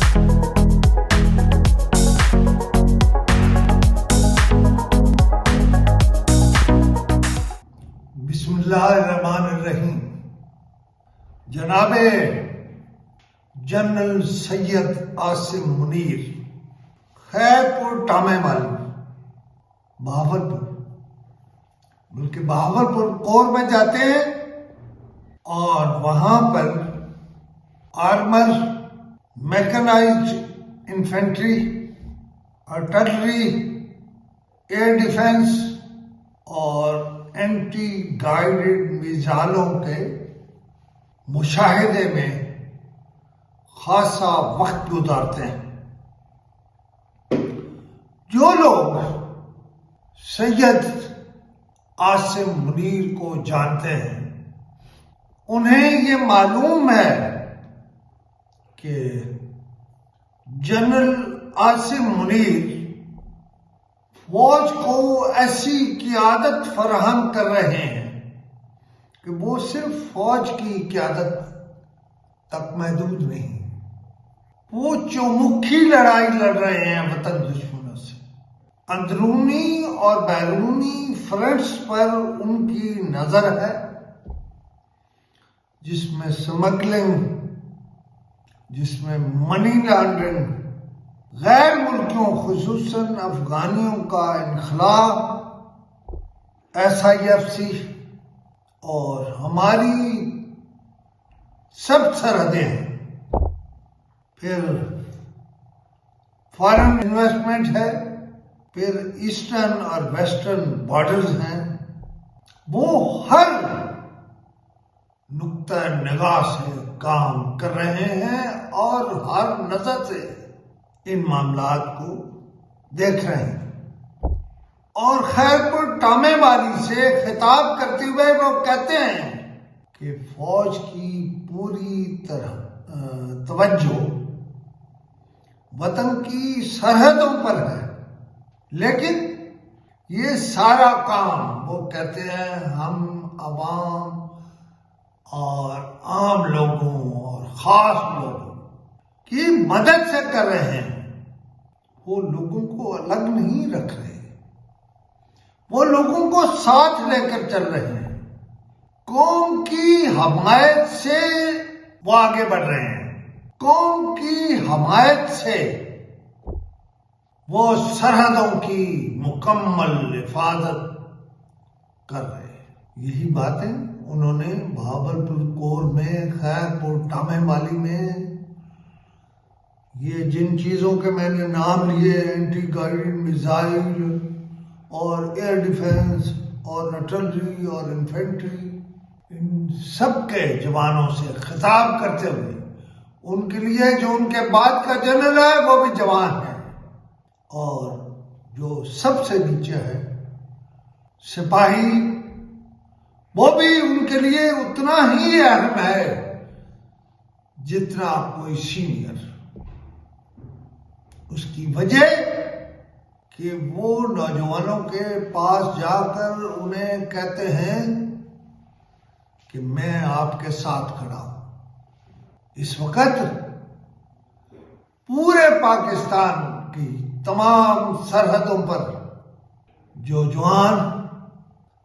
بسم اللہ الرحمن الرحیم۔ جناب جنرل سید عاصم منیر، خیرپور ٹامے والی، بہاولپور، بلکہ بہاولپور کور میں جاتے ہیں اور وہاں پر armour, mechanised infantry, artillery, air defence اور اینٹی گائیڈڈ میزائلوں کے مشاہدے میں خاصا وقت گزارتے ہیں۔ جو لوگ سید عاصم منیر کو جانتے ہیں انہیں یہ معلوم ہے کہ جنرل عاصم منیر فوج کو ایسی قیادت فراہم کر رہے ہیں کہ وہ صرف فوج کی قیادت تک محدود نہیں، وہ چومکھی لڑائی لڑ رہے ہیں وطن دشمنوں سے۔ اندرونی اور بیرونی فرنٹس پر ان کی نظر ہے، جس میں اسمگلنگ، جس میں منی لانڈرنگ، غیر ملکیوں خصوصاً افغانیوں کا انخلاء، SIFC اور ہماری سب سرحدیں ہیں، پھر فارن انویسٹمنٹ ہے، پھر ایسٹرن اور ویسٹرن بارڈرز ہیں۔ وہ ہر نقطہ نگاہ سے کام کر رہے ہیں اور ہر نظر سے ان معاملات کو دیکھ رہے ہیں۔ اور خیرپور ٹامے والی سے خطاب کرتے ہوئے وہ کہتے ہیں کہ فوج کی پوری طرح توجہ وطن کی سرحدوں پر ہے، لیکن یہ سارا کام وہ کہتے ہیں ہم عوام اور عام لوگوں اور خاص لوگوں کی مدد سے کر رہے ہیں۔ وہ لوگوں کو الگ نہیں رکھ رہے، وہ لوگوں کو ساتھ لے کر چل رہے ہیں۔ قوم کی حمایت سے وہ آگے بڑھ رہے ہیں، قوم کی حمایت سے وہ سرحدوں کی مکمل حفاظت کر رہے ہیں۔ یہی باتیں انہوں نے بہاولپور کور میں، خیرپور ٹامے والی میں، یہ جن چیزوں کے میں نے نام لیے، اینٹی گائیڈڈ میزائل اور ایئر ڈیفنس اور آرٹلری اور انفینٹری، ان سب کے جوانوں سے خطاب کرتے ہوئے ان کے لیے جو ان کے بعد کا جنرل ہے وہ بھی جوان ہے، اور جو سب سے نیچے ہے سپاہی، وہ بھی ان کے لیے اتنا ہی اہم ہے جتنا کوئی سینئر۔ اس کی وجہ کہ وہ نوجوانوں کے پاس جا کر انہیں کہتے ہیں کہ میں آپ کے ساتھ کھڑا ہوں۔ اس وقت پورے پاکستان کی تمام سرحدوں پر جو جوان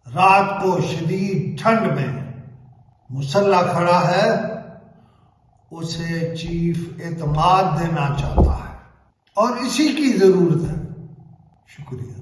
رات کو شدید ٹھنڈ میں مسلح کھڑا ہے اسے چیف اعتماد دینا چاہتا ہے، اور اسی کی ضرورت ہے۔ شکریہ۔